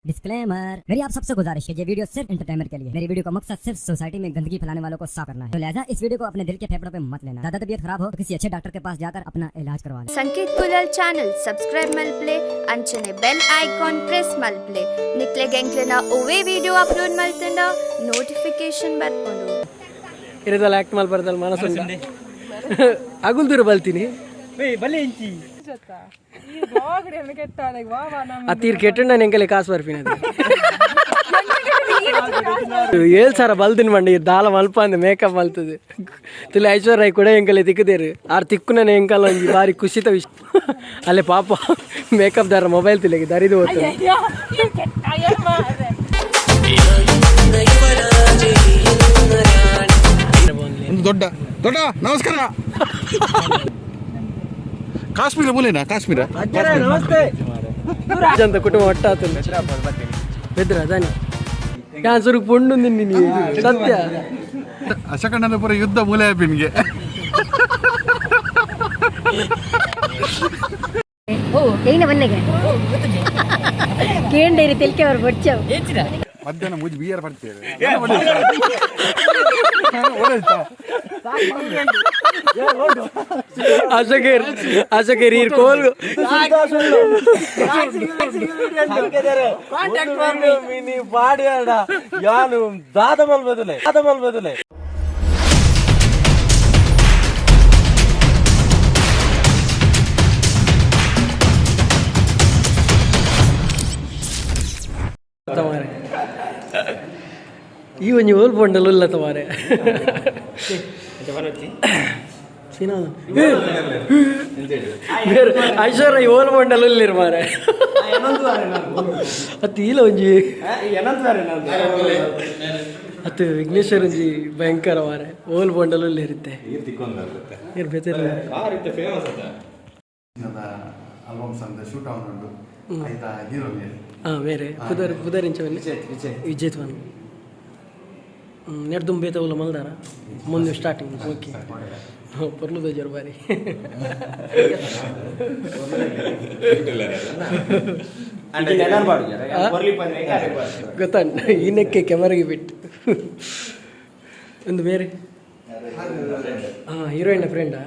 Disclaimer, मेरी आप सबसे गुजारिश है, ये वीडियो सिर्फ एंटरटेनमेंट के लिए। मेरी वीडियो का मकसद सिर्फ सोसाइटी में गंदगी फैलाने वालों को साफ करना है, तो लिहाजा इस वीडियो को अपने दिल के फेफड़ों पे मत लेना। ज्यादा तबीयत खराब हो तो किसी अच्छे डॉक्टर के पास जाकर अपना इलाज करवा लें। ಸಂಕೇತ್ ಕುಲಾಲ್ ಚಾನೆಲ್ ಸಬ್ಸ್ಕ್ರೈಬ್ ಮಲ್ಪ್ಲೆ ಅಂಚನೆ ಬೆಲ್ ಐಕಾನ್ ಪ್ರೆಸ್ ಮಲ್ಪ್ಲೆ ನಿಕ್ಲೆ ಗೆಂಕ್ಲೆನ ಒವೇ ವಿಡಿಯೋ ಅಪ್ಲೋಡ್ ಮಲ್ತಂಡ ನೋಟಿಫಿಕೇಶನ್ ಬರ್ಕೊಂಡು ಇರದಲ್ಲ ಆಕ್ಟ್ ಮಾಲ್ ಬರ್ದಲ್ಲ ಮನಸ್ಸು ಅಗುಲ್ ದೂರ ಬಲ್ತೀನಿ ಆ ತೀರ್ ಕೆಟ್ಟು ನಾನು ಎಂಕಲೆ ಕಾಸು ಬರ್ಪಿನದು ಏಳು ಸಾರ ಬಲ್ತೀನಿ ಮಂಡಿ ದಾಲ ಮಲ್ಪ ಅಂದ ಮೇಕಪ್ ಮಲ್ತದೆ ತುಲಿ ಐಶ್ವರ್ಯ ಕೂಡ ಎಂಕಲೆ ತಿಕ್ಕದೇರು ಆರು ತಿಕ್ಕು ನಾನು ಎಂಕಲ್ ಒಂಜಿ ಬಾರಿ ಖುಷಿತ ವಿಷಯ ಅಲ್ಲೇ ಪಾಪ ಮೇಕಪ್ ದಾರ ಮೊಬೈಲ್ ತಿಲ್ಲಿಗೆ ದರಿದು ಹೋಗ್ತದೆ ದೊಡ್ಡ ದೊಡ್ಡ ನಮಸ್ಕಾರ ಕಾಶ್ಮೀರ ಮೂಲೆನಾ ಕಾಶ್ಮೀರ ಅಂತ ಕುಟುಂಬ ಒಟ್ಟಾತ ಬೆದ್ರ ಅದಾನಿ ಕ್ಯಾನ್ಸರ್ ಪೊಂಡು ನಿನ್ನ ಸತ್ಯ ಅಶಕಣ್ಣನ ಪುರ ಯುದ್ಧ ಮೂಲೆ ಪಿನ್ಗೆ ಓ ಏನ ಬನ್ನೆಗೆ ಕೇಂಡೇರಿ ತೆಲ್ಕೆ ಅವರು ಬಡ್ಚವ್ ಮಧ್ಯಾಹ್ನ ಮುಜಿ ಬಿಯರ್ ಬರ್ತೀವಿ ಅಶಕೇರಿ ಕೋಲ್ ಯಾನು ದಾದಮಲ್ ಬದಲೆ ಈ ಒಂಜಿ ಓಲ್ ಪೊಂಡಲು ಇಲ್ಲ ತಮಾರೆ ಐಶ್ವರ್ಯ ಓಲ್ ಪೊಂಡಲು ಇಲ್ಲಿರು ಮಾರೆ ಅತ್ತು ಇಲ್ಲ ಒಂಜಿ ಅತ್ತು ವಿಘ್ನೇಶ್ವರ ಒಂಜಿ ಭಯಂಕರ ಮಾರೆ ಓಲ್ ಪೊಂಡಲು ಇರುತ್ತೆ ಬೇರೆ ಪುದರಿಂಚವಲ್ಲಿ ವಿಜೇತ್ ವನ್ ನೆಟ್ ದುಂಬೆ ತಗೊಲ್ಲ ಮಲ್ದಾರ ಮುಂದೆ ಸ್ಟಾರ್ಟಿಂಗ್ ಓಕೆ ಪರ್ಲುದ ಜರ ಬಾರಿ ಗೊತ್ತಾನ ಇನ್ನಕ್ಕೆ ಕೆಮರಿಗೆ ಬಿಟ್ಟು ಒಂದು ಬೇರೆ ಹಾಂ ಹೀರೋಯಿನ್ ಫ್ರೆಂಡಾ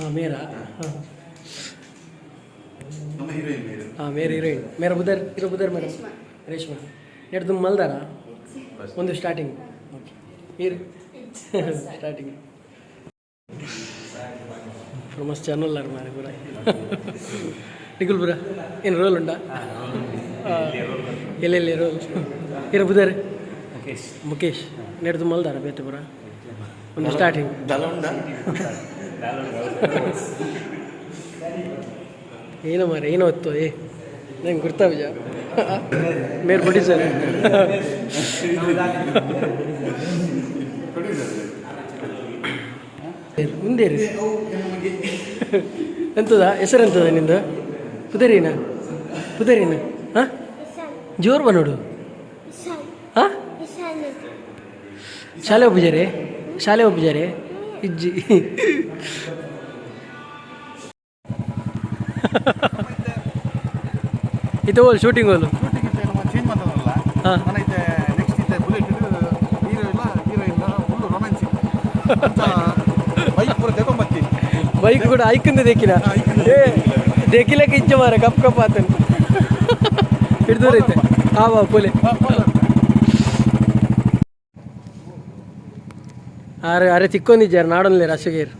ಹಾಂ ಮೇರಾ ಹಾಂ ಮೇರೆ ಹೀರೋಯಿನ್ ಮೇರಾ ಬುಧರ್ ಮೇಡಮ್ ರೇಷ್ಮಾ ನೆಟ್ ದುಂಬ ಮಲ್ದಾರ ಒಂದು starting okay here starting famous channel ಮಾರೆ ಪೂರ ನಿಖಿಲ್ ಪುರ ಏನು ರೋಲ್ ಉಂಟಾ ಎಲ್ಲೆಲ್ಲಿ ರೋಲ್ ಇರ ಬುಧರ್ ಮುಖೇಶ್ ನೆಡ್ದು ಮಲ್ದಾರ ಬೇತೆ ಪುರ ಒಂದು ಸ್ಟಾರ್ಟಿಂಗ್ ಏನೋ ಮಾರೆ ಏನೋ ಹೊತ್ತು ನಂಗೆ ಗುರ್ತಾವಿಜ ಮೇರ್ ಪ್ರೊಡ್ಯೂಸರ್ ಮುಂದೆ ರೀ ಎಂತದ ಹೆಸರು ಎಂತದ ನಿಂದು ಪುದರಿನ ಹಾಂ ಜೋರು ಬನ್ನೋಡು ಹಾಂ ಶಾಲೆ ಒಬ್ಬಿಜಾರೆ ಇಜ್ಜಿ ಇದು ಹೋಲ್ ಶೂಟಿಂಗ್ ಹೋಲು ಚೇಂಜ್ ಮಾಡ್ತಾರಲ್ಲ ನೆಕ್ಸ್ಟ್ ಇದೆ ಬುಲೆಟ್ ಹೀರೋ ಇಲ್ಲ ಹೀರೋಯಿನ್ ಫುಲ್ ರೊಮ್ಯಾನ್ಸಿಂಗ್ ಬೈಕ್ ಪೂರ ತೆಗೊಂಬತ್ತೀನಿ ಬೈಕ್ ಕೂಡ ಐಕಂದು ದೇಕಿನ ದೇಕಿಲಕ್ಕೆ ಇಚ್ಛೆ ಮಾರ ಕಪ್ ಆತನ ಹಿಡ್ದೂರೈತೆ ಹಾವ ಪೋಲೆ ಅರೆ ತಿಕ್ಕೊಂದಿದ್ದಾರ ನಾಡೊನ್ಲೆ ರಾಶಗೇರ್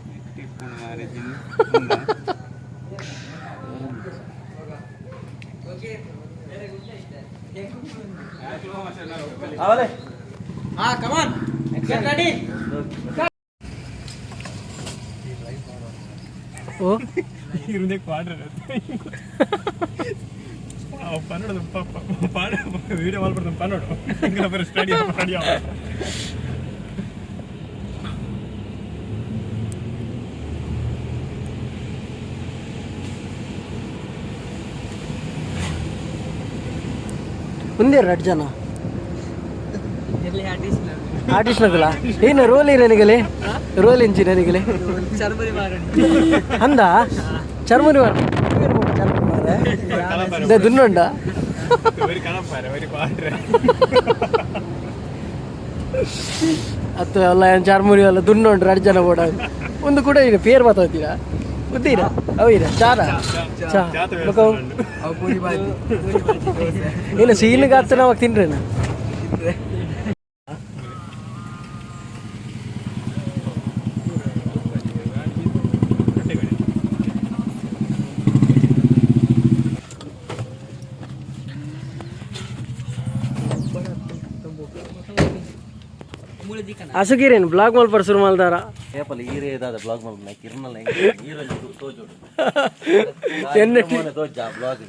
ಓ వీడియో వాళ్ళు పడుతుంది పన్నోడు స్టడీ ಮುಂದೆ 2 ಜನ ಆರ್ಟಿಸ್ಟ್ ನಗಲ ಏನು ರೋಲ್ ಇರನಿಗಲೆ ರೋಲ್ ಇಂಜಿನಿಯರಿಗಲೆ ಅಂದ ಚರ್ಮರಿ ಮಾರ ದುನ್ನುಂಡ ഒരു കണപ്പാര ഒരു പാട്ട് ಅತ್ತು ಎಲ್ಲ ಚಾರ್ಮುರಿ ಎಲ್ಲ ದುನ್ನುಂಡ್ರು 2 ಜನ ಓಡ ಒಂದು ಕೂಡ ಇದೆ ಪೇರ್ ಮಾತಾಡ್ತೀರಾ ಗೊತ್ತೀರಾ ಅವೀರಾ ಚಾರ ಚಾ ಇಲ್ಲ ಸೀನಿಗೆ ಹತ್ತು ನಾವು ತಿನ್ರೇನ ಅಸುಗಿರೇನು ಬ್ಲಾಗ್ ಮಲ್ಪರ್ ಶುರು ಮಾಡ್ದಾರ ಏಪಲ್ ಈರೇ ಇದಾದ ಬ್ಲಾಗ್ ಮಾಡ್ನ ಕಿರ್ನಲ್ಲ ಈರೋ ತೋಜೋಡು ಎನ್ನೆ ತೋಜ ಬ್ಲಾಗ್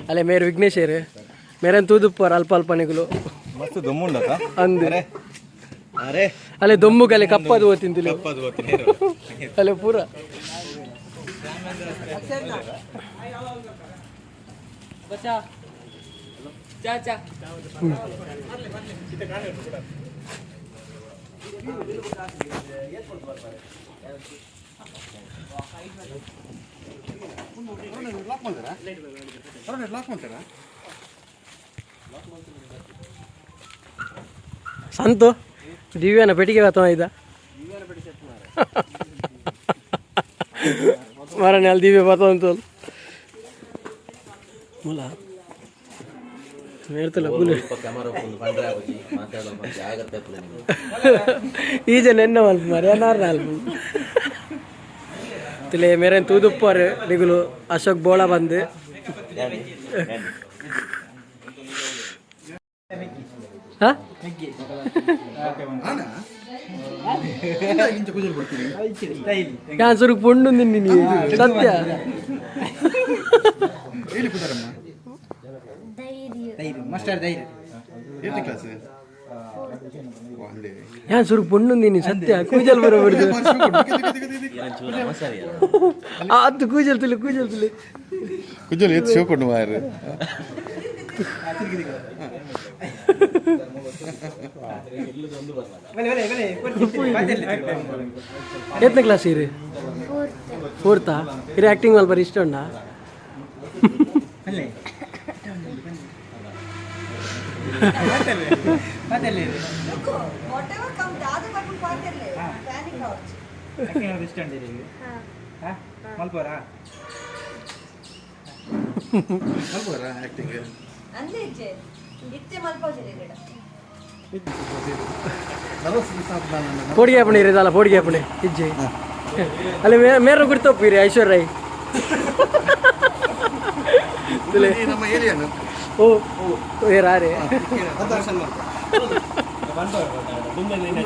ಅಲ್ಲೇ ಮೇರು ವಿಘ್ನೇಶ್ವರ್ ಮೇರನ್ ತೂದುಪ್ಪರ್ ಅಲ್ಪ ಅಲ್ಪನೆಗಳು ಮಸ್ತ್ ದಮ್ಮುಂಡತ ಅಂದೆ ಅರೆ ಅಲ್ಲೇ ದೊಮ್ಮು ಕಲೆ ಕಪ್ಪದು ಓದ್ತಿಂತಿಲ್ಲ ಕಪ್ಪದು ಓದ್ತೀನಿ ಅಲ್ಲೇ ಪೂರ ಲಾಕ್ ಮಾಡ್ತಾರಾ ಸಂತು ದಿವ್ಯಾನ ಪೆಟ್ಟಿಗೆ ಬರ್ತವ ಇದ್ದ ಮರನೇ ಅಲ್ಲಿ ದಿವ್ಯ ಬರ್ತವಂತ ಮುಲ ಹೇಳ್ತಲ್ಲ ಬುಲೆ ಕ್ಯಾಮರಾ ಫುಲ್ ಬಂದ್ರೆ ಆಗಿ ಮಾತಾಡೋ ಜಾಗ್ರತೆ ಈ ಜನ ಎನ್ನ ಮಲ್ಪ ಮರ ಏನಾರ ಅಲ್ಪ ತಿಲೆ ಮೇರೇನು ತೂದುಪ್ಪರ್ ನಿಗುಲು ಅಶೋಕ್ ಬೋಳ ಬಂದು ಹಾಂ ಕ್ಯಾನ್ಸರ್ಗೆ ಪೊಂಡು ನೀನು ಸತ್ಯ ಹೇಳಿ ಪುದರಮ್ಮ ಕ್ಲಾಸ್ ಕ್ಯಾನ್ಸರ್ಗೆ ಪೊಂಡು ನೀನು ಸತ್ಯ ಕೂಜಲ್ ಬರೋಬಿಡ್ದು ಅದು ಕೂಜಲ್ ತುಳಿ ಕುಜಲ್ ಎತ್ತು ಶೋ ಕೊಡು ಮಾರು ಎತ್ತನೇ ಕ್ಲಾಸ್ ಇರಿ 4th ಇರಿ ಆ್ಯಕ್ಟಿಂಗ್ ಮಲ್ಪರ್ ಇಷ್ಟ ಉಂಡ ಆಕ್ಟಿಂಗ್ ಪೋಡಿಗೆ ಹಾಪಣೆ ಇರೋದಲ್ಲ ಪೋಡಿಗೆ ಹಾಪಣೆ ಇಜ್ಜೆ ಅಲ್ಲಿ ಮೇರ ಗುರ್ತಪ್ಪಿರಿ ಐಶ್ವರ್ಯ ರೈ ನಮ್ಮ ಏರಿಯಾನು ಓ ರಾರೆ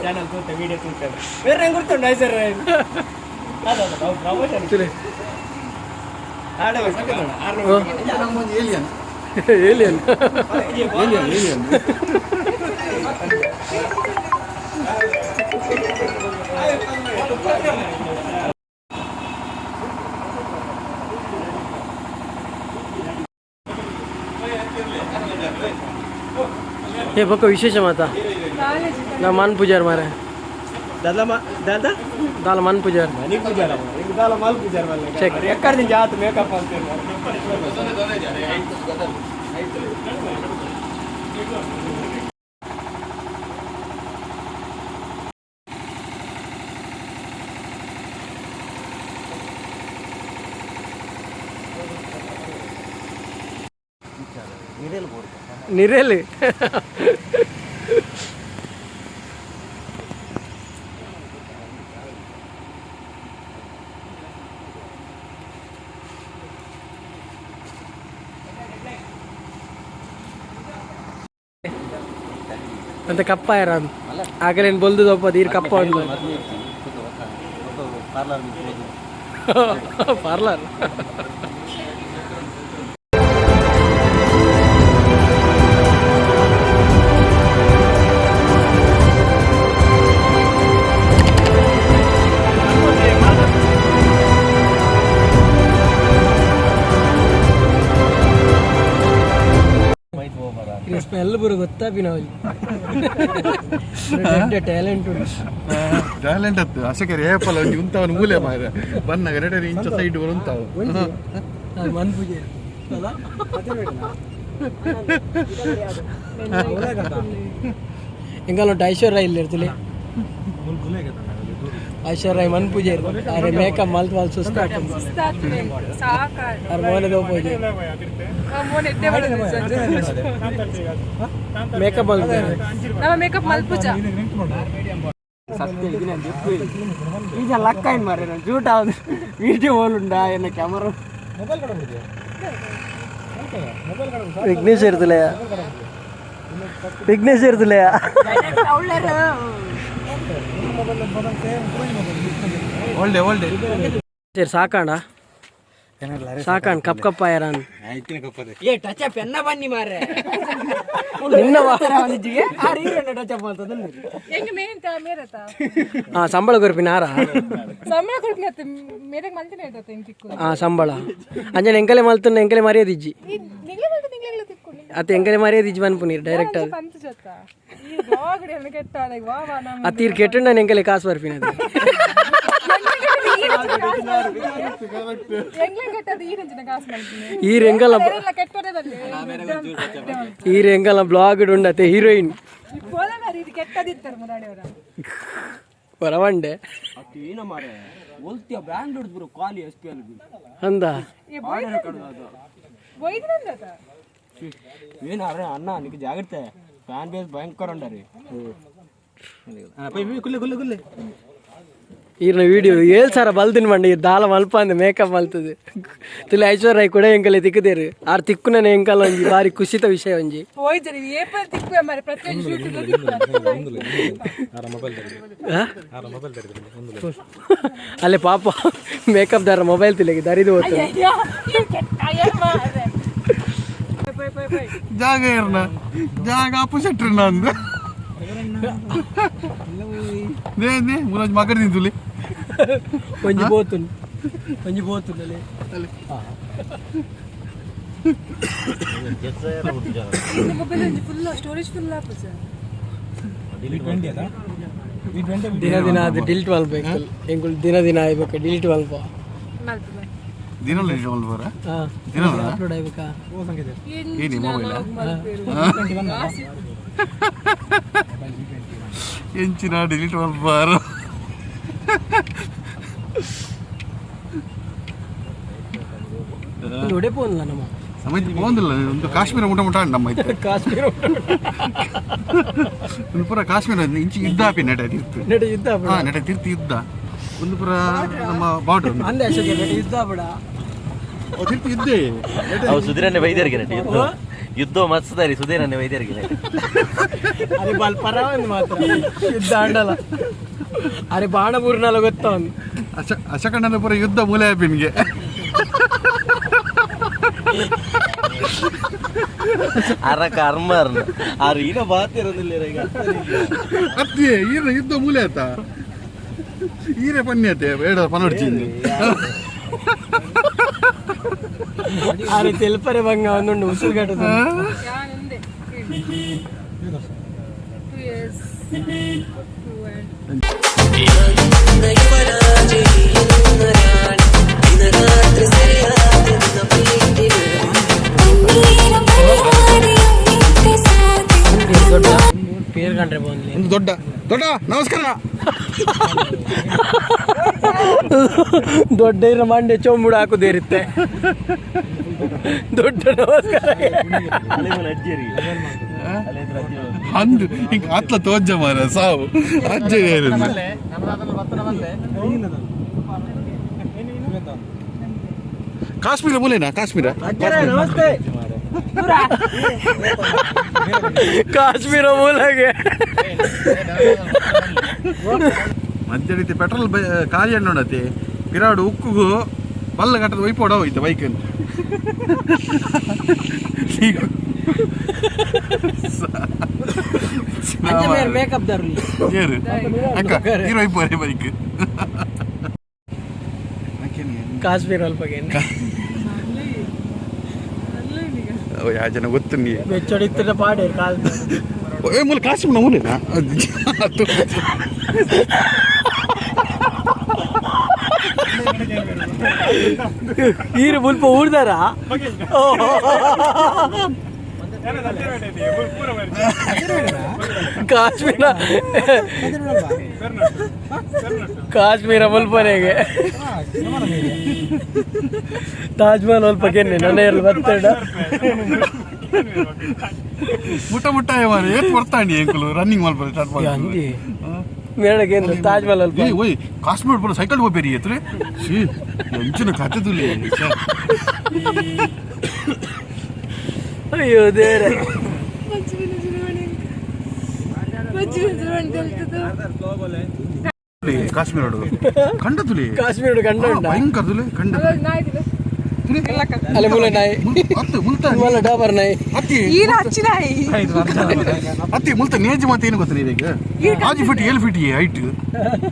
ಚಾನಲ್ ತೋತೆ ವಿಡಿಯೋ ತೋತೆ ಬೇರೆ ಹೆಂಗೆ ಗುರ್ತುಂಡು ಐಶ್ವರ್ಯ ರೈ ನಮ್ಮೊಂದು ಏಲಿಯನ್ ಏಲಿಯನ್ हे बघ विशेष माता ना मान पुजार मारे दादा दाल मान पुजार ಮನಿ ಪೂಜಾರ ಈಗ ದಾಲ ಮಾಲ್ ಪೂಜಾರ ಮಲ್ಲ ಚೆಕ್ ಎಕ್ಕರ್ದಿ ಜಾತ್ ಮೇಕಪ್ ಅಂತ ನಿರೇಲಿ ಅಂತ ಕಪ್ಪ ಯಾರ ಆಗಲೇನು ಬಲ್ದು ದಪ್ಪ ನೀರು ಕಪ್ಪ ಒಂದು ಪಾರ್ಲರ್ ಸ್ಮೆಲ್ ಬರೋ ಗೊತ್ತಾ ಬಿ ನಾವು ಟ್ಯಾಲೆಂಟ್ ಉಂಟು ಟ್ಯಾಲೆಂಟ್ ಅತ್ತು ಅಶಕರಿ ಏಪಲ ಒಂಜಿ ಉಂತವನು ಮೂಲೆ ಮಾರ ಬನ್ನಗ ನೆಡರಿ ಇಂಚ ಸೈಡ್ ಬರು ಉಂತಾವು ಮನ್ ಪೂಜೆ ಎಂಗಲ್ಲೊಟ್ಟು ಐಶ್ವರ್ಯ ಇಲ್ಲಿ ಇರ್ತಲಿ ಐಶ್ವರ್ಯ ಮನ್ ಪೂಜೆ ಅರೆ ಮೇಕಪ್ ಮಲ್ತ್ ಮಲ್ ಸುಸ್ತ ಅರ್ ಮೋನೆ ದೋ ಪೂಜೆ ಮೇಕಪ್ ಮಲ್ ಮೇಕಪ್ ಮಲ್ಪುಜ ಸತ್ಯ ಈಗ ಲಕ್ಕ ಏನು ಮಾರೆ ನಾನು ಜೂಟ ವಿಡಿಯೋ ಹೋಲುಂಡಾ ಏನ ಕ್ಯಾಮರಾ ವಿಘ್ನೇಶ್ ಇರ್ತಲೇ ವಿಘ್ನೇಶ್ ಇರ್ತಲೇ ಒಳ್ಳೆ ಒಳ್ಳೆ ಸರಿ ಸಾಕಣ್ಣ ಸಾಕಣ್ಣ ಕಪ್ ಕಪ್ಪ ಯಾರನ್ ಏ ಟಚ್ ಅಪ್ ಎನ್ನ ಬನ್ನಿ ಮಾರೆ ನಿನ್ನ ಟಚ್ ಅಪ್ ಅಂತ ಹೆಂಗೆ ಮೇಂತ ಮೇರತ ಹಾ ಸಂಬಳ ಕೊರ್ಪಿನ ಆರ ಸಂಬಳ ಕೊಡ್ತೀನಿ ಮೇರೆಗೆ ಮಲ್ತಿನ ಇರ್ತತೆ ಹೆಂಗೆ ಹಾ ಸಂಬಳ ಅಂಜನ ಎಂಕಲೆ ಮಲ್ತನ್ನ ಎಂಕಲೆ ಮರ್ಯಾದಿಜ್ಜಿ ನಿಗ್ಲೆ ಮಲ್ತ ನಿಗ್ಲೆ ತಿಕ್ಕೊಂಡು ಅತ್ತ ಎಂಕಲೆ ಮರ್ಯಾದಿಜ್ಜಿ ಬನ್ಪುನೀರ್ ಡೈರೆಕ್ಟ್ ಅದು ಪಂತ ಜೊತ್ತ ಈ ಬ್ಲಾಗ್ ಎನ್ನ ಕೆಟ್ಟಾಳ ವಾ ವಾ ನಾ ಅತ್ತೀರ್ ಕೆಟ್ಟು ನಾನು ಎಂಕಲೆ ಕಾಸು ಬರ್ಪಿನ ಅದು ಹೆಂಗ್ಲೆ ಕೆಟ್ಟದು ಈ ರಂಜಿನ ಕಾಸು ಮಲ್ತೀನಿ ಈ ರೆಂಗಲ ಎಲ್ಲ ಕೆಟ್ಟೋದಲ್ಲ ಈ ರೆಂಗಲ ಬ್ಲಾಗ್ ಉಂಡತೆ ಹೀರೋಯಿನ್ ಹೋದ ಇದು ಕೆಟ್ಟದಿತ್ತಾರೆ ಮುದಾಡಿಯವರ ಬರವಂಡೆ ಏನ ಮಾರೆ ಓಲ್ತಿಯ ಬ್ರ್ಯಾಂಡ್ ಹೊಡೆದ್ರು ಕ್ವಾಲಿ ಎಸ್ ಪಿ ಅಲ್ಲಿ ಅಂದ ಒಯ್ದಂದತ ಏನು ಅರೆ ಅಣ್ಣ ನಿಮಗೆ ಜಾಗ್ರತೆ ಫ್ಯಾನ್ ಬೇಸ್ ಭಯಂಕರ ಉಂಡರಿ ಕುಲ್ಲೆ ಕುಲ್ಲೆ ಕುಲ್ಲೆ ಈರ್ನ ವಿಡಿಯೋ 7 ಸಾವಿರ ಬಲ್ದಿನ ಮಂಡಿ ದಾಲ ಮಲ್ಪ ಅಂದೆ ಮೇಕಪ್ ಮಲ್ತದೆ ತುಲೆ ಐಶ್ವರ್ಯ ಕೂಡ ಎಂಕಲೆ ತಿಕ್ಕದೇರು ಆರ್ ತಿಕ್ಕುನೇ ಎಂಕಲ್ ಒಂಜಿ ಬಾರಿ ಖುಷಿತ ವಿಷಯ ಒಂಜಿ ಹೋಯ್ತರಿ ಏಪಲ್ ತಿಕ್ಕುವೆ ಮಾರೆ ಪ್ರತಿಯೊಂದು ಶೂಟಿಂಗ್ ಅಲ್ಲೇ ಪಾಪ ಮೇಕಪ್ ದಾರ ಮೊಬೈಲ್ ತಿಲೆಗೆ ದರಿದು ಹೋಗ್ತದೆ ಜಾಗ ಇರ್ನ ಜಾಗ ಅಪೋಸಿಟ್ ನಂದು ನೇ ನೇ ಮುರಾಜ್ ಮಗರ್ ನಿಂತುಲಿ ಒಂಜಿ ಬೋತುನ್ ಅಲ್ಲೇ ಮೊಬೈಲ್ ಫುಲ್ ಸ್ಟೋರೇಜ್ ಫುಲ್ ಆಪ ಸರ್ ದಿನ ದಿನ ಅದು ಡಿಲೀಟ್ ಮಾಡ್ಬೇಕು ಎಂಗುಳು ದಿನ ದಿನ ಆಗ್ಬೇಕು ಡಿಲೀಟ್ ಮಲ್ಪ ದಿನ ಬರ ದಿನ ಅಪ್ಲೋಡ್ ಆಗ್ಬೇಕಾ ಏನಿ ಮೊಬೈಲ್ ಎಂಚಿನ ಡಿಲೀಟ್ ಮಾಡ್ಬಾರ ಒಡೆ ಪೋನ್ಲ ನಮ್ಮ ಸಮಯ ಹೋಗಿಲ್ಲ ಒಂದು ಕಾಶ್ಮೀರ ಮುಟ ಮುಟ ನಮ್ಮ ಐತೆ ಕಾಶ್ಮೀರ ಒಂದು ಪೂರ ಕಾಶ್ಮೀರ ಇಂಚಿ ಯುದ್ಧ ಆಪಿ ನಡೆ ತಿರ್ತು ನಡೆ ಯುದ್ಧ ಹಾ ನಡೆ ತಿರ್ತಿ ಯುದ್ಧ ಒಂದು ಪೂರ ನಮ್ಮ ಬಾರ್ಡರ್ ಅಂದೆ ಅಶೋಕ ನಡೆ ಯುದ್ಧ ಬಿಡ ತಿರ್ತಿ ಯುದ್ಧೇ ಅವು ಸುಧೀರನ್ನೇ ವೈದ್ಯರಿಗೆ ನಟಿ ಯುದ್ಧ ಮತ್ಸದಾರಿ ಸುಧೀರನ್ನೇ ವೈದ್ಯರಿಗೆ ನಟಿ ಅರೆ ಬಾಲ್ ಪರವಂದು ಮಾತ್ರ ಯುದ್ಧ ಆಂಡಲ್ಲ ಅರೆ ಬಾಣಪೂರ್ನಲ್ಲ ಗೊತ್ತ ಒಂದು ಅಶಕಣ್ಣನ ಪೂರ ಯುದ್ಧ ಮೂಲೆ ಆಪಿನ್ಗೆ ಅರ ಕರ್ಮರ್ನ ಆರು ಈಗ ಬಾತಿರೋದಿಲ್ಲ ಈಗ ಅತ್ತೆ ಈರ ಯುದ್ಧ ಮೂಲೆ ಆಯ್ತಾ ಈರೆ ಪನ್ಯತೆ ಬೇಡ ಪನೋಡ್ಚಿಂದು ಅರೆ ತೆಲ್ಪರೆ ಬಂಗ ಒಂದೊಂದು ಉಸಿರುಗಟ್ಟದ ಯಾನಂದೆ 2 years 2 and పేరు కంటే బాగుంది ಒಂದು ದೊಡ್ಡ ದೊಡ್ಡ ನಮಸ್ಕಾರ ದೊಡ್ಡ ಇರೋ ಮಂಡೆ ಚೊಂಬುಡು ಹಾಕುದೇರಿತ್ತೆ ದೊಡ್ಡ ನಮಸ್ಕಾರ ಅಂದು ಹಿಂಗ ಅತ್ಲ ತೋಜ್ಜ ಮಾರ ಸಾವು ಅಜ್ಜೆ ಕಾಶ್ಮೀರ ಮೂಲೆನಾ ಕಾಶ್ಮೀರ ನಮಸ್ತೆ ಕಾಶ್ಮೀರ ಮೂಲೆಗೆ ಮಧ್ಯ ರೀತಿ ಪೆಟ್ರೋಲ್ ಖಾಲಿ ನೋಡತ್ತೆ ಪಿರಾಡು ಉಕ್ಕುಗು ಬಲ್ಲ ಕಟ್ಟದ ಒಯ್ಪೋಡ ಹೋಯ್ತು ಬೈಕ್ ಮೇಕಪ್ ದಾರು ಏರು ಅಕ್ಕ ಹೀರೋ ಒಯ್ಪೋರೆ ಬೈಕ್ ಕಾಶ್ಮೀರ ಅಲ್ಪ ಯಾ ಜನ ಗೊತ್ತು ನೀ ಬೆಚ್ಚಡಿತ್ತಿರ ಪಾಡೆ ಕಾಲ್ ಮೂಲ ಕಾಶ್ಮೀರ ಮೂಲೆನಾ ಈರು ಮುಲ್ಪ ಊಡ್ದಾರ ಕಾಶ್ಮೀರ ಕಾಶ್ಮೀರ ಮುಲ್ಪನೆಗೆ ತಾಜ್ ಮಹಲ್ ಮುಲ್ಪ ಕೆನ್ನೆ ನನ್ನ ಬರ್ತಡ ಮುಟ್ಟ ಮುಟ್ಟ ಏತ್ ಬರ್ತಾಂಡಿ ಅಂಕಲು ರನ್ನಿಂಗ್ ಮಾಡ್ಬೋದು ಸ್ಟಾರ್ಟ್ ಮಾಡಿ ಮೇಡಕ್ಕೆ ತಾಜ್ ಮಹಲ್ ಅಲ್ಪ ಓಯ್ ಕಾಶ್ಮೀರ ಬರೋ ಸೈಕಲ್ ಹೋಗ್ಬೇರಿ ಎತ್ರೆ ಎಂಚಿನ ಕತೆ ತುಲಿ ಅಯ್ಯೋ ದೇವ್ರೆ ಕಾಶ್ಮೀರ ಖಂಡ ತುಲಿ ಕಾಶ್ಮೀರ ಕಂಡ ಭಯಂಕರ ತುಲಿ ಖಂಡ ಅಲ್ಲ ಮುಲ್ಲ ನಾಯಿ ಮುಲ್ಲ ಡಾಬರ್ ನಾಯಿ ಅತ್ತಿ ಮುಲ್ತ ನೇಜ್ ಮಾತು ಏನು ಗೊತ್ತಾ ಈಗ 5 ಫೀಟ್ 7 ಫೀಟ್ ಹೈಟ್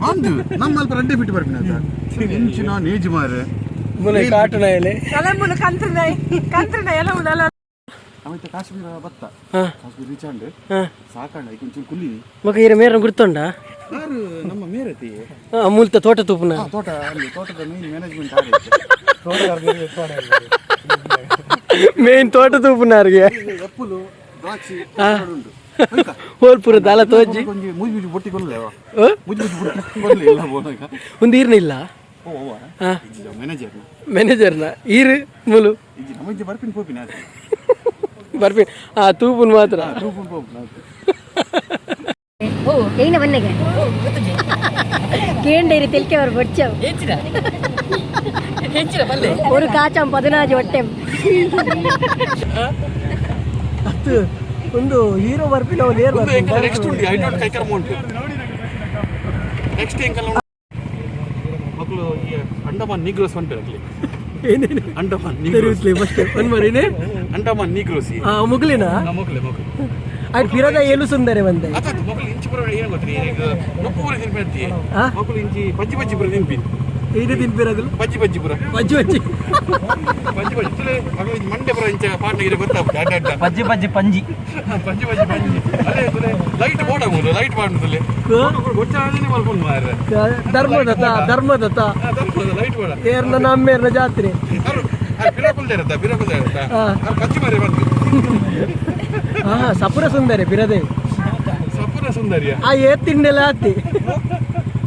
ಅಂದು ನಮ್ಮ ಅಲ್ಪ 2 ಫೀಟ್ ಬರ್ತೀನಿ ಅಂತ ಇಂಚಿನ ನೇಜ್ ಮಾರೆ ಮುಲ್ಲ ಕಾಟು ನಾಯಿಲೆ ಆಮೇಲೆ ಕಾಶ್ಮೀರ ಬತ್ತ ಕಾಶ್ಮೀರ ರೀಚಾಂಡ್ ಸಾಕಂಡ కొంచెం ಕುಲ್ಲಿ ಮಗ ಈರ ಮೇರ ಗುರ್ತೊಂಡ ಯಾರು ನಮ್ಮ ಮೇರತಿ ಮುಲ್ತ ತೋಟ ತೂಪುನ ತೋಟ ಅಲ್ಲಿ ತೋಟದ ಮೇನ್ ಮ್ಯಾನೇಜ್ಮೆಂಟ್ ಮೇನ್ ತೋಟ ತೂಪುನಾರ್ಗೆ ಎಪ್ಪುಲು ದ್ರಾಕ್ಷಿ ಉಂಟು ಹೋಲ್ಪುರ ದಾಲ ತೋಜಿ ಕೊಂಚ ಮುಜಿ ಮುಜಿ ಬುಟ್ಟಿ ಕೊಲ್ಲೇ ಮುಜಿ ಮುಜಿ ಬುಟ್ಟಿ ಕೊಲ್ಲೇ ಇಲ್ಲ ಬೋನಾಗ ಒಂದು ಈರ್ನಿಲ್ಲ ಮ್ಯಾನೇಜರ್ನ ಈರು ಮುಲು ನಮಗೆ ಬರ್ಪಿನ ಪೋಪಿನ ಬರ್ಪಿ ತೂಪುನ್ ಮಾತ್ರ ഓ എങ്ങനെ വന്നേക്കെ കേണ്ടേരി തെൽക്കെ അവർ പൊടിച്ചോ ഒരു കാച്ചാം 14 ಹೊಟ್ಟೆ ಅದು ಒಂದು ಹೀರೋ ಬರ್ಪಿನ ಒಂದು ಏರ್ ನೆಕ್ಸ್ಟ್ ಉಂಟು ಐ ಡೋಂಟ್ ಕೈಕರ್ ಅಮೌಂಟ್ ನೆಕ್ಸ್ಟ್ ಎಂಕಲ್ ಮಕ್ಕಳು ಅಂಡಮಾನ್ ನೀಗ್ರೋಸ್ ಹೊಂಟಿರಲಿ ಏನೇನು ಅಂಡಮಾನ್ ತೆರೆಯುತ್ತಲೇ ಫಸ್ಟ್ ಒಂದು ಮರಿನೇ ಅಂಡಮಾನ್ ನೀಗ್ರೋಸಿ ಮುಗ್ಲಿನ ಮಕ್ಕಳು ಅದು ಫಿರೋದ ಏನು ಸುಂದರ ಬಂದೆ ಅದಾಯ್ತು ಮಕ್ಕಳು ಇಂಚು ಬರೋ ಏನು ಗೊತ್ತಿ ಈಗ ನೊಪ್ಪೂರಿ ತಿನ್ಪಿ ಮಕ್ಕಳು ಇಂಚಿ ಬಜ್ಜಿ ಬಜ್ಜಿ ಬರೋ ತಿನ್ಪಿ ಇದು ತಿನ್ಪಿರೋದಿಲ್ಲ ಬಜ್ಜಿ ಬಜ್ಜಿ ಬರೋ ಬಜ್ಜಿ ಬಜ್ಜಿ ಬಜ್ಜಿ ಬಜ್ಜಿ ಮಗಳು ಮಂಡೆ ಬರೋ ಇಂಚ ಪಾಟ್ನಾಗಿರೋ ಗೊತ್ತಾಗ್ತದೆ ಅಡ್ಡ ಬಜ್ಜಿ ಬಜ್ಜಿ ಪಂಜಿ ಬಜ್ಜಿ ಬಜ್ಜಿ ಬಜ್ಜಿ ಅದೇ ಲೈಟ್ ಬೋಡಾಗುದು ಲೈಟ್ ಮಾಡುತ್ತಲೆ ಗೊತ್ತಾಗದೇ ಮಲ್ಕೊಂಡು ಮಾರ್ರೆ ಧರ್ಮದತ್ತ ಧರ್ಮದತ್ತ ಲೈಟ್ ಬೋಡ ಏರ್ನ ನಮ್ಮೇರ್ನ ಜಾತ್ರೆ ಬಿರಾಕುಲ್ದೇ ಇರತ್ತಾ ಬಜ್ಜಿ ಮರಿ ಬಂದು ಸಪುರ ಸುಂದರಿ ಬಿರದೆ ಸಪುರ ಸುಂದರಿಯ ತಿಂಡೆಲ್ಲ ಆತಿ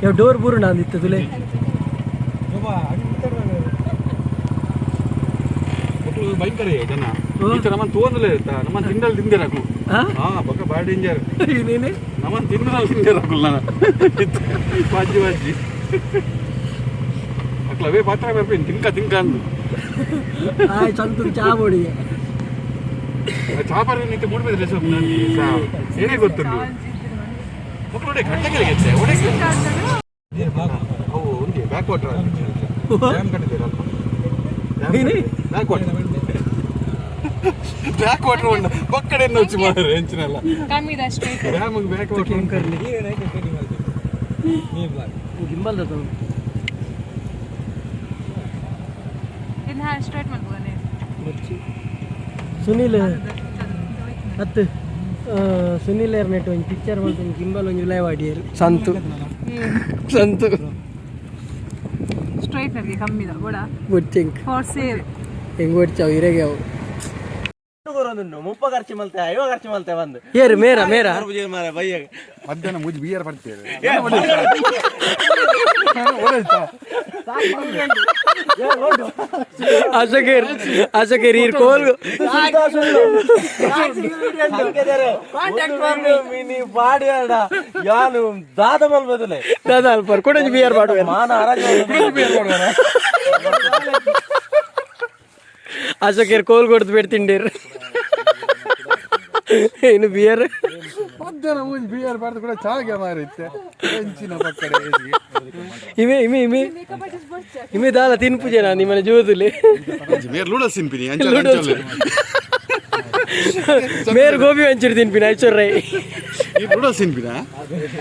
ಯಾವ ಡೋರ್ ಬೂರು ನಾಂದಿತ್ತು ತುಲೆ ಮಕ್ಕಳು ಭಯಂಕರ ಜನ ಈತ ನಮ್ಮನ್ನು ತೋಂದಲೇ ಇರ್ತಾ ನಮ್ಮನ್ನು ತಿಂಡಲ್ಲಿ ತಿಂದಿರಾಕು ಪಕ್ಕ ಭಾಳ ಡೇಂಜರ್ ನೀನೆ ನಮ್ಮನ್ನು ತಿಂದಲ್ಲಿ ತಿಂದಿರಾಕು ನಾನು ಬಜ್ಜಿ ಬಜ್ಜಿ ಮಕ್ಕಳವೇ ಪಾತ್ರ ಬರ್ತೀನಿ ತಿಂಕ ಅಂದು ಸಂತು ಚಾ ಬೋಡಿಗೆ ಚಾಪರ್ ನಿಂತು ಮೂಡ್ಬೇಡ್ರೆ ಏನೇ ಗೊತ್ತುಂಟು ಮಕ್ಕಳು ಒಡೆ ಗಂಟೆಗೆ ಅವು ಒಂದು ಬ್ಯಾಕ್ ವಾಟರ್ ಬ್ಯಾಕ್ ವಾಟರ್ ಉಂಟು ಪಕ್ಕಡೆಯನ್ನು వచ్చి ಮಾರೆ ಹೆಂಚಿನಲ್ಲ ಡ್ಯಾಮಿಗೆ ಬ್ಯಾಕ್ ವಾಟರ್ ಗಿಂಬಲ್ ಸುನೀಲ್ ಹತ್ತು ಸುನೀಲ್ ಏರ್ನೆಟ್ ಒಂದು ಪಿಕ್ಚರ್ ಮಾಡ್ತೀನಿ ಗಿಂಬಲ್ ಒಂದು ಲೈವ್ ಆಡಿಯರು ಸಂತು ಸ್ಟ್ರೈಟ್ನರ್ಗೆ ಕಮ್ಮಿದ ಬೋಡ ಬುಚ್ಚಿಂಗ್ ಫಾರ್ ಸೇಲ್ ಹೆಂಗ್ ಓಡ್ಚಾವು ಇರೆಗೆ ಅವು ಮುಪ್ಪ ಖರ್ಚು ಮಲ್ತೆ 5 ಖರ್ಚು ಮಲ್ತೆ ಬಂದು ಏರು ಮೇರ ಬಯ್ಯ ಮಧ್ಯಾಹ್ನ ಮುಜಿ ಬಿಯರ್ ಬರ್ತೇವೆ ಅಶಕೇರ್ ಈರ್ ಕೋಲ್ ಯಾನು ದಾದ ಮಲ್ಬದಲೆ ದಾದ ಅಲ್ಪರ್ ಕೊಡ ಬಿಯರ್ ಮಾಡುವ ಮಾನ ಅಶಕೇರ್ ಕೋಲ್ ಕೊಡ್ದು ಬೇಡ ತಿಂಡೇರ್ ಏನು ಬಿಯರ್ ಮಧ್ಯಾಹ್ನ ಮುಜಿ ಬಿಯರ್ ಬಾರ್ದು ಕೂಡ ಚಾಗೆ ಮಾರಿತ್ತೆ ಹೆಂಚಿನ ಪಕ್ಕಡೆ ಇಮೆ ದಾಲ ತಿನ್ಪುಜೆ ನಾ ನಿಮ್ಮನೆ ಜೋದುಲೆ ಲೂಡಸ್ ತಿನ್ಪಿನಿ ಮೇರ್ ಗೋಬಿ ಹಂಚಿರು ತಿನ್ಪಿನಿ ಐಶ್ವರ್ಯ ಈ ಲೂಡಸ್ ತಿನ್ಪಿನ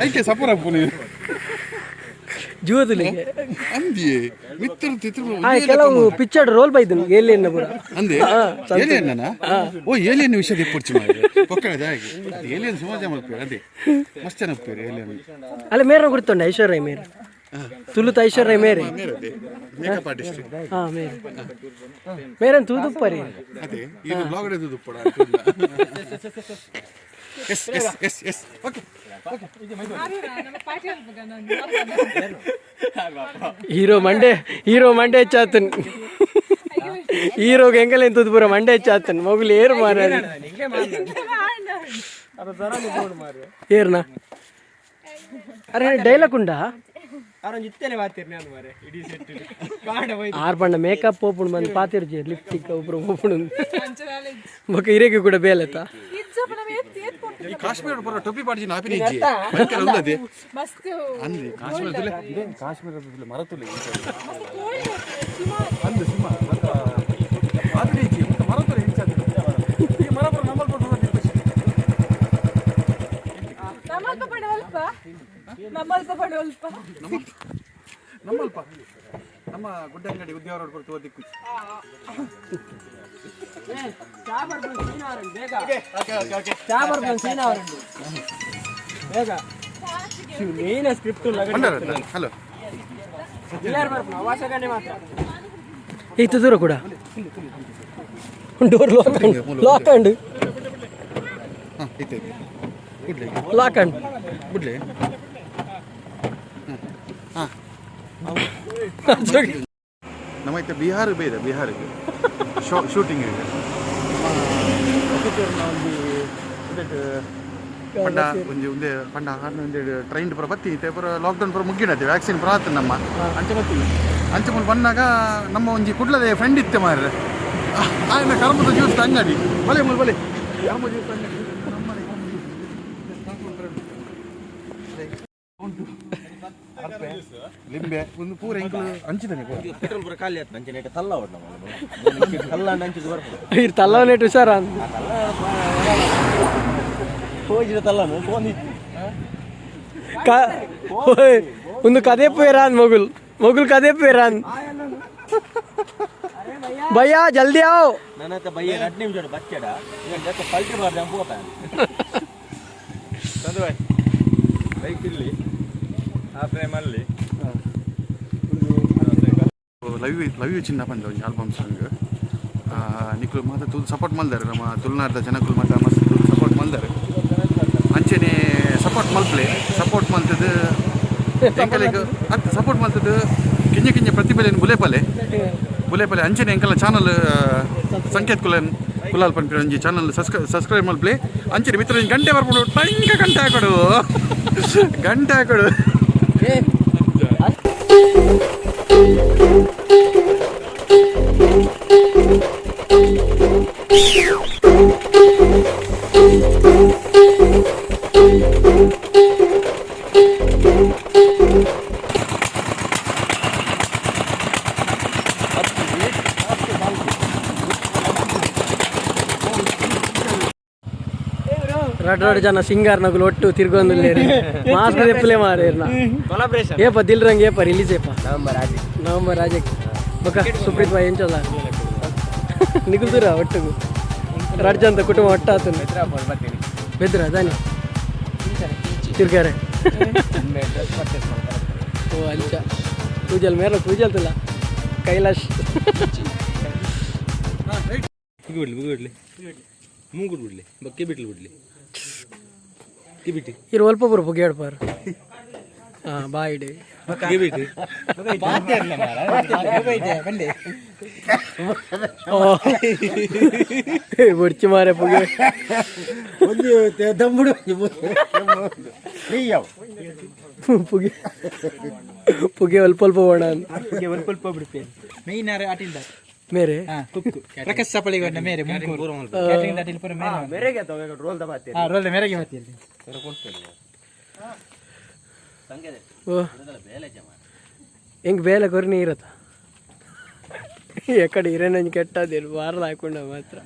ಐಕೆ ಸಪುರ ಪುನಿ ಜೋದುಲಿಗೆ ಅಂದಿಯೇ ಮಿತ್ರ ತಿತ್ರ ಕೆಲವು ಪಿಕ್ಚರ್ ರೋಲ್ ಬೈದನು ಏಲಿಯನ್ ಪೂರ ಅಂದೆ ಏಲಿಯನ್ ಓ ಏಲಿಯನ್ ವಿಷಯ ತಿಪ್ಪುರ್ಚಿ ಮಾಡಿದೆ ಪಕ್ಕಡೆ ಏಲಿಯನ್ ಸಮಾಜ ಮಾಡ್ತಾರೆ ಅದೇ ಮಸ್ತ್ ಜನ ಹೋಗ್ತಾರೆ ಏಲಿಯನ್ ಅಲ್ಲ ಮೇರ ಗುರ್ತೊಂಡ ಐಶ್ವರ್ಯ ಮೇರ್ तुलु तो ऐश्वर्या मेरे मेरे ಅದೇ ಮೇಕಪ್ ಆರ್ಟಿಸ್ಟ್ हाँ मेरे मेरे तू दुप्परी ಅದೇ ಇದು ಬ್ಲಾಗ್ ಹಿಡಿದು ದುಪ್ಪಡ yes yes yes yes okay hero ಮಂಡೆ ಹೆಚ್ಚಾತನ್ ಹೀರೋಗೆ ಹೆಂಗಲ್ಲ ಎಂತದ್ದು ಪೂರ ಮಂಡೆ ಹೆಚ್ಚಾತನ್ ಮೊಗಲು ಏರು ಮಾರ ಏರ್ನಾ ಅರೆ ಡೈಲಾಗ್ ಉಂಡಾ ಆರು ಬಣ್ಣ ಮೇಕಪ್ ಓಪನ್ ಬಂದು ಪಾತಿರ್ಜಿ ಲಿಫ್ಟಿಕ್ ಒಬ್ರು ಓಪನ್ ಬೊಕ್ಕ ಹಿರೇಗೆ ಕೂಡ ಬೇಲತ್ತ ಈ ಕಾಶ್ಮೀರ ಪೂರ ಟೊಪ್ಪಿ ಪಾಡ್ಜಿ ನಾಪಿನ ಇಜ್ಜಿ ಭಯಂಕರ ಉಂದದೆ ಅಂದೆ ಕಾಶ್ಮೀರದಲ್ಲಿ ಇದೆ ಕಾಶ್ಮೀರದಲ್ಲಿ ಮರ ತುಲೆ ಅಂದೆ ಸಿಂಹ ಆದ್ರೆ ಇಜ್ಜಿ ಮರ ತುಲೆ ಹೆಚ್ಚಾದ ಈ ಮರ ಪೂರ ನಮ್ಮಲ್ ಪೂರ ನಮ್ಮಲ್ಪ ನಮ್ಮ ಗುಡ್ಡ ಅಂಗಡಿ ಉದ್ಯೋಗ ಕೊಡ್ತು ಓದಿಕ್ಕು ಹಲೋ ಇತ್ತು ದೂರ ಕೂಡ ಡೋರ್ ಲಾಕ್ ಅಂಡ್ ಹಾಂ ಇತ್ತು ಗುಡ್ಲೆ ಲಾಕ್ ಅಂಡ್ ಗುಡ್ಲೆ ಹಾಂ ನಮ್ಮ ಇತ್ತ ಬಿಹಾರ ಬೇರೆ ಬಿಹಾರಿಗೆ ಶೂಟಿಂಗ್ ಇದೆ ಪಂಡ ಒಂಜಿ ಒಂದೇ ಪಂಡ ಒಂದೇ ಟ್ರೈನ್ ಪೂರ ಬತ್ತಿ ಪೂರ ಲಾಕ್ಡೌನ್ ಪೂರ ಮುಗ್ಗಿಡತ್ತೆ ವ್ಯಾಕ್ಸಿನ್ ಪೂರ ಆತು ನಮ್ಮ ಅಂಚೆ ಬತ್ತಿ ಅಂಚೆ ಮುಂದೆ ಬಂದಾಗ ನಮ್ಮ ಒಂಜಿ ಕುಡ್ಲದೆ ಫ್ರೆಂಡ್ ಇತ್ತೆ ಮಾರ್ರೆ ಆಯ್ನ ಕರ್ಮದ ಜ್ಯೂಸ್ ಅಂಗಡಿ ಬಲೆ ಬಲೆ ಕರ್ಮ ಜ್ಯೂಸ್ ಅಂಗಡಿ ಲಿಂಬೆ ಒಂದು ಪೂರ ಎಂಕಲು ಅಂಚಿದಾನೆ ಪೆಟ್ರೋಲ್ ಪೂರ ಖಾಲಿ ಆಯ್ತು ಅಂಚೆ ನೆಟ್ಟ ತಲ್ಲ ಹೊಡ್ ತಲ್ಲ ಅಂಚಿದ್ದು ಬರ್ಬೋದು ಇರ್ ತಲ್ಲ ನೆಟ್ ಹುಷಾರ ಹೋಗಿದ ತಲ್ಲ ಫೋನಿತ್ತು ಒಂದು ಕದೆ ಪೇರಾನ್ ಮೊಗುಲ್ ಕದೆ ಪೇರಾನ್ ಭಯ್ಯಾ ಜಲ್ದಿ आओ ನನ್ನ ಹತ್ರ ಬಯ್ಯ 2 ನಿಮಿಷ ಬಚ್ಚಡ ಈಗ ಪಲ್ಟಿ ಮಾಡ್ದೆ ಹೋಗ್ತಾ ತಂದು ಬೈಕ್ ಇಲ್ಲಿ ಆ ಪ್ರೇಮಲ್ಲಿ ಲವ್ ಯು ಚಿನ್ನ ಬಂದ ಒಂದು ಆಲ್ಬಮ್ ಸಾಂಗ್ ನಿಕ್ಲು ಮಾತ್ರ ತುಳು ಸಪೋರ್ಟ್ ಮಲ್ದಾರೆ ನಮ್ಮ ತುಳುನಾಡದ ಜನಕ್ಕಳು ಮಾತ್ರ ಮಸ್ತ್ ತುಳು ಸಪೋರ್ಟ್ ಮಲ್ದಾರೆ ಅಂಚೆನೆ ಸಪೋರ್ಟ್ ಮಲ್ಪ್ಲೆ ಸಪೋರ್ಟ್ ಮಲ್ತದ್ದು ಎಂಕಲಿಗೆ ಅದು ಸಪೋರ್ಟ್ ಮಲ್ತದ್ದು ಕಿಂಜ ಕಿಂಜ ಪ್ರತಿಭೆಲೇನು ಬುಲೆಪಲೆ ಅಂಚೆನೆ ಎಂಕಲ್ಲ ಚಾನಲ್ ಸಂಕೇತ್ ಕುಲಾಲ್ ಪನ್ಪಿರ ಒಂಜಿ ಚಾನಲ್ ಸಬ್ಸ್ಕ್ರೈಬ್ ಮಲ್ಪ್ಲೆ ಅಂಚೆನೆ ಮಿತ್ರ ಗಂಟೆ ಬರ್ಬಿಡು ಟೈಂಗ ಗಂಟೆ ಹಾಕೊಡು ರಡ್ ಜನ ಸಿಂಗಾರ್ ನಗುಲು ಒಟ್ಟು ತಿರ್ಗೊಂದುಲ್ಲೇರಿ ಮಾಸ್ಕ್ ತೆಪ್ಪಲೆ ಮಾರೇರ್ನ ಕೊಲಾಬ್ರೇಷನ್ ಏಪ ದಿಲ್ ರಂಗ್ ಏಪ ರಿಲೀಸ್ ಏಪ ನವಂಬರ್ ರಾಜಕ್ಕೆ ಬೊಕ ಸುಪ್ರೀತ್ ಬಾಯ್ ಎಂಚಲ್ಲ ನಿಗುಲ್ದುರ ಒಟ್ಟಿಗೂ ರಡ್ ಜನ ಕುಟುಂಬ ಒಟ್ಟಾತು ಬೆದ್ರ ದಾನಿ ತಿರ್ಗಾರೆ ಓ ಅಂಚ ಪೂಜಲ್ ಮೇರ ಪೂಜಲ್ ತುಲ್ಲ ಕೈಲಾಶ್ ಬಿಡ್ಲಿ ಮೂಗುಡ್ ಬಿಡ್ಲಿ ಬಕ್ಕೆ ಬಿಟ್ಲು ಬಿಡ್ಲಿ ಬಿಟ್ಟು ಇರು ಅಲ್ಪ ಬರು ಪುಗೆ ಹೇಳ್ಪಾರ ಹಾಂ ಬಾಯಿಡೆ ಬಿಟ್ಟು ಬುಡ್ಚಿ ಮಾರೆ ಪುಗೆ ಪುಗೆ ಪುಗೆ ಅಲ್ಪ ಅಲ್ಪ ಹೋಣ ಸ್ವಲ್ಪ ಬಿಡ್ತೇನೆ ಮೈನಾರೆ ಆಟಿಲ್ದ ಮೇರೆ ಪ್ರಕಾಶ್ ಸಪಳಿಗೊಂಡ ಮೇರೆ ಮೇರೆಗೆ ರೋಲ್ ದಬಾತಿ ರೋಲ್ ಮೇರೆಗೆ ಮಾತಿಯಲ್ಲಿ ಓ ಹೆಂಗೆ ಬೇಲೆ ಕೊರ್ನಿ ಇರತ್ತ ಎಕಡೆ ಇರೇನಂಜ್ ಕೆಟ್ಟದೇನು ವಾರದ ಹಾಕೊಂಡ ಮಾತ್ರ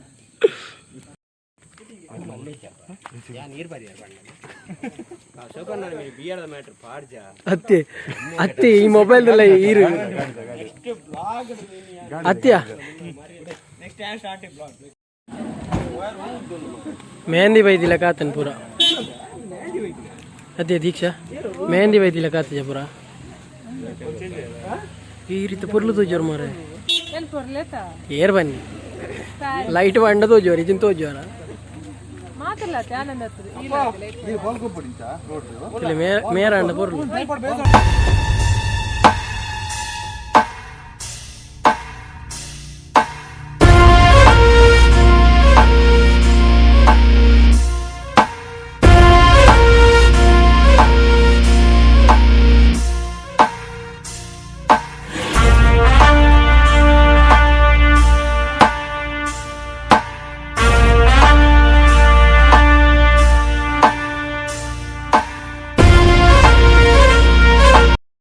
ಅತ್ತೆ ಅತ್ತೆ ಈ ಮೊಬೈಲ್ದಲ್ಲ ಇರು ಅತ್ಯ मेहंदी बೈದಿಲ್ಲ ಕಾತನ್ ಪೂರ ಅದೇ ದೀಕ್ಷಾ ಮೆಹಂದಿ ಬೈದಿಲ್ಲ ಕಾತಿಜ ಪೂರ ಈ ರೀತಿ ಪುರ್ಲು ತೋಜೋರು ಮಾರೆ ಎಲ್ಲಿ ಬರ್ಲೇತ ಏರ್ ಬನ್ನಿ ಲೈಟ್ ಬಂಡ ತೋಜೋರು ಇದನ್ನ ತೋಜೋರ ಮಾತಲ್ಲ ಆನಂದ ಹತ್ರ ಮೇರ ಅಂಡ ಪುರ್ಲು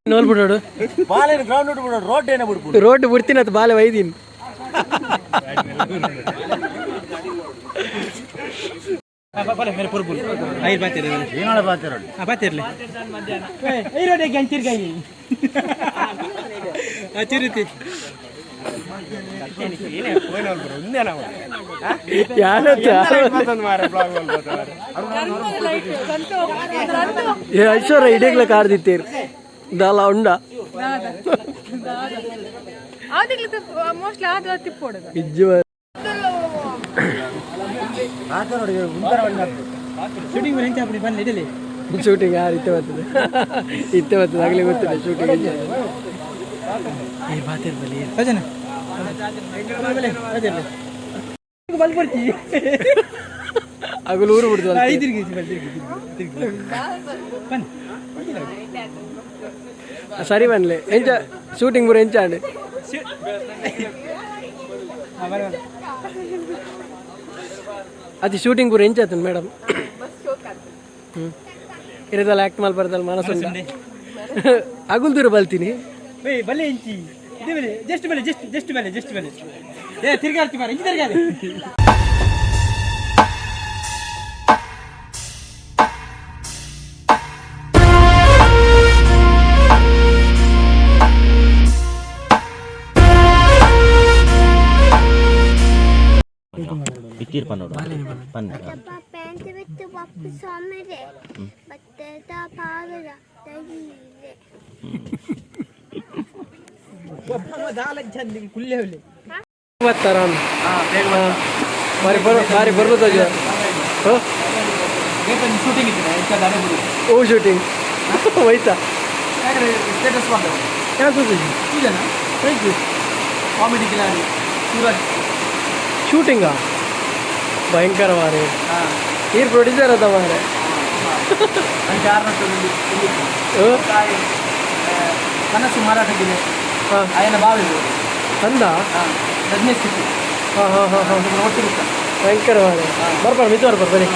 ನೋಡ್ಬಿಡೋಡು ಬಾಲೇನು ಗ್ರೌಂಡ್ ಬಿಡು ರೋಡ್ ಏನ ಬಿಡ್ಬಿಡು ರೋಡ್ ಬಿಡ್ತೀನಿ ಅದು ಬಾಲೆ ಒಯ್ದೀನಿ ಐಶ್ವರ್ಯ ಇಡೀಗ್ಲ ಕಾರ್ದಿತ್ತೀರಿ ದಾಲ ಉಂಡ ಆದಿಗ್ಲಿ ಮೋಸ್ಟ್ಲಿ ಆದ ತಿಪ್ಪೋಡುದು ನಿಜ ಶೂಟಿಂಗ್ ಯಾರು ಇತ್ತೆ ಬರ್ತದೆ ಆಗಲೇ ಗೊತ್ತಿಲ್ಲ ಶೂಟಿಂಗ್ ಆಗಲು ಊರು ಬಿಡ್ತು ಸರಿ ಬನ್ಲೆ ಎಂಚ ಶೂಟಿಂಗ್ ಬರೋ ಎಂಚ ಅಂಡೆ ಅದು ಶೂಟಿಂಗ್ ಬರೋ ಎಂಚ ಆತನ ಮೇಡಮ್ ಇರೋದಲ್ಲ ಆ್ಯಕ್ಟ್ ಮಾಡಿ ಬರ್ತಲ್ಲ ಮನಸ್ಸು ಅಗುಲ್ ದೂರ ಬಲ್ತೀನಿ ಬಲ್ಲೆ ಇಂಚಿ ಇದು ಬೆಲೆ ಜಸ್ಟ್ ಬೆಲೆ ಜಸ್ಟ್ ಬೆಲೆ ಏ ತಿರ್ಗಾಡ್ತಿ ಮಾರ ಇಂಚಿ ತಿರ್ಗಾಡಿ ಬಿಟ್ಟಿರ್ ಪನ್ನೋಡು ಪನ್ನ ಪ್ಯಾಂಟ್ ಬಿಟ್ಟು ಪಪ್ಪು ಸೊಮ್ಮೆರೆ ಬತ್ತದ ಪಾಗದ ತಗಿರೆ ಬರ್ತಾರ ಬಾರಿ ಬರ್ಬೋದು ಶೂಟಿಂಗ್ ಇತ್ತು ಓ ಶೂಟಿಂಗ್ ಹೋಯ್ತಾ ಸ್ಟೇಟಸ್ ಮಾಡ್ತಾರೆ ಯಾಕೆ thank you comedy Kiladi Suraj ಶೂಟಿಂಗಾ ಭಯಂಕರ ಮಾರೆ ಈ ಪ್ರೊಡ್ಯೂಸರ್ ಅದ ಮಾರೆ ಕನಸು ಮಾರಾಟಕ್ಕಿದೆ ಆಯನ ಬಾವಿದು ಅಂದ ರಜನೀಶ್ ಸಿಕ್ಕು ಹಾಂ ಒಟ್ಟಿಗೆ ಭಯಂಕರ ಮಾರೆ ಬರ್ಬಾರ ಮಿತ್ ಬರ್ಬಾರ ಬರೀ